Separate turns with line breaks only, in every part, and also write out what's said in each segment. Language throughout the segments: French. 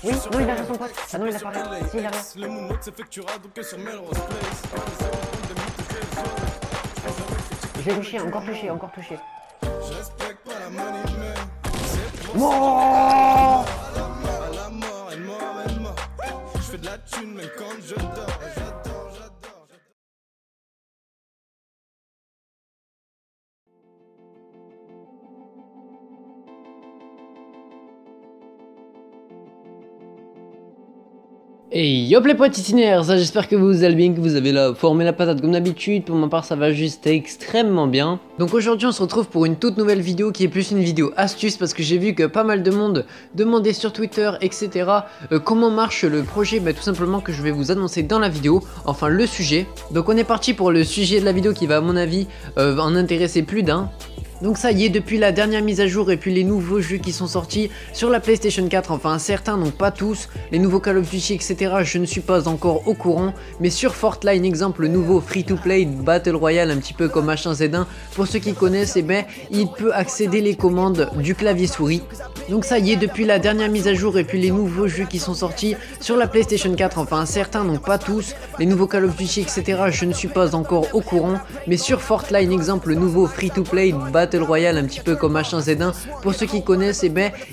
Oui, non, il a son pote. Ah non, il a pas rien. Si, il a rien. J'ai touché, encore touché, encore touché. Oh,
je fais de la thune même quand je dors.
Et hop les potes itinéraires, ça j'espère que vous allez bien, que vous avez la forme et la patate comme d'habitude. Pour ma part ça va juste extrêmement bien. Donc aujourd'hui on se retrouve pour une toute nouvelle vidéo qui est plus une vidéo astuce, parce que j'ai vu que pas mal de monde demandait sur Twitter etc comment marche le projet, tout simplement que je vais vous annoncer dans la vidéo, enfin le sujet. Donc on est parti pour le sujet de la vidéo qui va à mon avis en intéresser plus d'un. Donc ça y est, depuis la dernière mise à jour et puis les nouveaux jeux qui sont sortis sur la PlayStation 4, enfin certains, donc pas tous, les nouveaux Call of Duty etc, je ne suis pas encore au courant, mais sur Fortnite exemple, le nouveau free-to-play Battle Royale, un petit peu comme H1Z1, pour ceux qui connaissent, il peut accéder les commandes du clavier souris. Donc ça y est, depuis la dernière mise à jour et puis les nouveaux jeux qui sont sortis sur la PlayStation 4, enfin certains, donc pas tous, les nouveaux Call of Duty etc, je ne suis pas encore au courant, mais sur Fortnite exemple, le nouveau free-to-play Battle Royale, un petit peu comme H1Z1, pour ceux qui connaissent,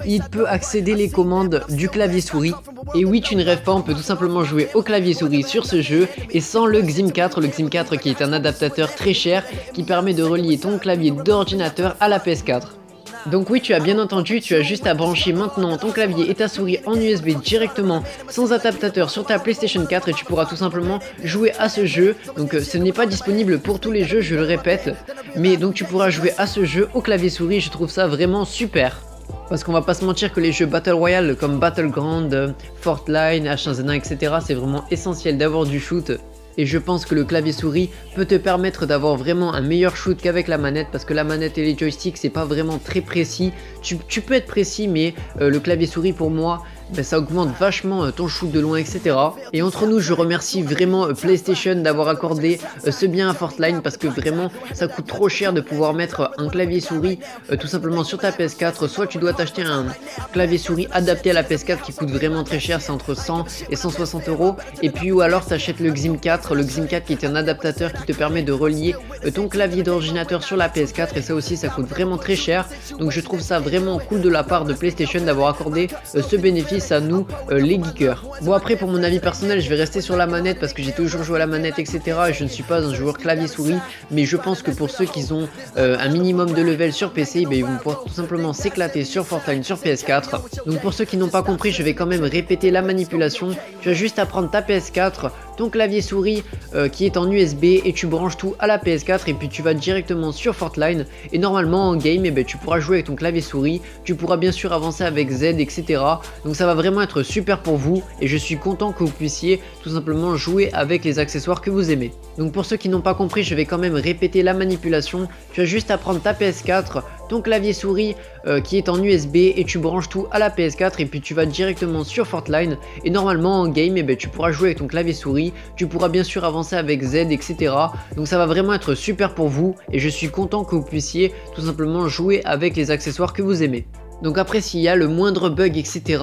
il peut accéder les commandes du clavier souris. Et oui, tu ne rêves pas, on peut tout simplement jouer au clavier souris sur ce jeu et sans le XIM 4, le XIM 4 qui est un adaptateur très cher qui permet de relier ton clavier d'ordinateur à la PS4. Donc oui, tu as bien entendu, tu as juste à brancher maintenant ton clavier et ta souris en USB directement sans adaptateur sur ta PlayStation 4 et tu pourras tout simplement jouer à ce jeu. Donc ce n'est pas disponible pour tous les jeux, je le répète, mais donc tu pourras jouer à ce jeu au clavier souris, je trouve ça vraiment super. Parce qu'on va pas se mentir que les jeux Battle Royale comme Battleground, Fortnite, H1Z1 etc, c'est vraiment essentiel d'avoir du shoot. Et je pense que le clavier souris peut te permettre d'avoir vraiment un meilleur shoot qu'avec la manette, parce que la manette et les joysticks c'est pas vraiment très précis. Tu peux être précis, mais le clavier souris pour moi ça augmente vachement ton shoot de loin etc. Et entre nous, je remercie vraiment PlayStation d'avoir accordé ce bien à Fortnite, parce que vraiment ça coûte trop cher de pouvoir mettre un clavier souris tout simplement sur ta PS4. Soit tu dois t'acheter un clavier souris adapté à la PS4 qui coûte vraiment très cher, c'est entre 100 et 160 €, et puis ou alors tu achètes le XIM 4, qui est un adaptateur qui te permet de relier ton clavier d'ordinateur sur la PS4, et ça aussi ça coûte vraiment très cher. Donc je trouve ça vraiment cool de la part de PlayStation d'avoir accordé ce bénéfice à nous les geekers. Bon, après pour mon avis personnel, je vais rester sur la manette parce que j'ai toujours joué à la manette etc, et je ne suis pas un joueur clavier souris, mais je pense que pour ceux qui ont un minimum de level sur PC, ils vont pouvoir tout simplement s'éclater sur Fortnite sur PS4. Donc pour ceux qui n'ont pas compris, je vais quand même répéter la manipulation. Tu as juste à prendre ta PS4, ton clavier souris qui est en USB, et tu branches tout à la PS4 et puis tu vas directement sur Fortnite, et normalement en game tu pourras jouer avec ton clavier souris, tu pourras bien sûr avancer avec Z etc. Donc ça va vraiment être super pour vous, et je suis content que vous puissiez tout simplement jouer avec les accessoires que vous aimez. Donc pour ceux qui n'ont pas compris, je vais quand même répéter la manipulation. Tu as juste à prendre ta PS4, ton clavier souris qui est en USB, et tu branches tout à la PS4 et puis tu vas directement sur Fortnite, et normalement en game tu pourras jouer avec ton clavier souris, tu pourras bien sûr avancer avec Z etc. Donc ça va vraiment être super pour vous, et je suis content que vous puissiez tout simplement jouer avec les accessoires que vous aimez. Donc après, s'il y a le moindre bug etc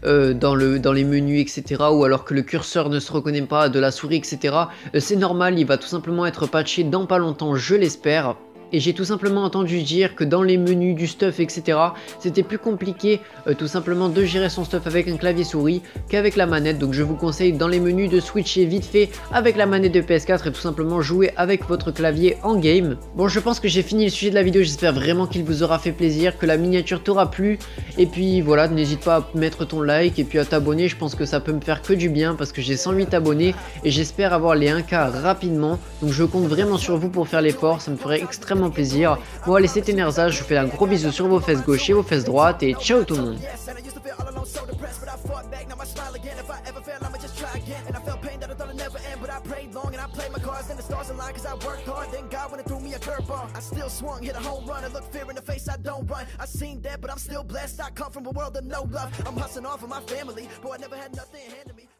dans les menus etc, ou alors que le curseur ne se reconnaît pas de la souris etc, c'est normal, il va tout simplement être patché dans pas longtemps, je l'espère. Et j'ai tout simplement entendu dire que dans les menus du stuff etc, c'était plus compliqué tout simplement de gérer son stuff avec un clavier souris qu'avec la manette. Donc je vous conseille dans les menus de switcher vite fait avec la manette de PS4 et tout simplement jouer avec votre clavier en game. Bon, je pense que j'ai fini le sujet de la vidéo, j'espère vraiment qu'il vous aura fait plaisir, que la miniature t'aura plu, et puis voilà, n'hésite pas à mettre ton like et puis à t'abonner, je pense que ça peut me faire que du bien parce que j'ai 108 abonnés et j'espère avoir les 1K rapidement. Donc je compte vraiment sur vous pour faire l'effort, ça me ferait extrêmement plaisir. Bon allez, c'était Nerza, je vous fais un gros bisou sur vos fesses gauche et vos fesses droites, et ciao tout le monde.
I'm hustling off of my family, boy, I never had nothing handed me.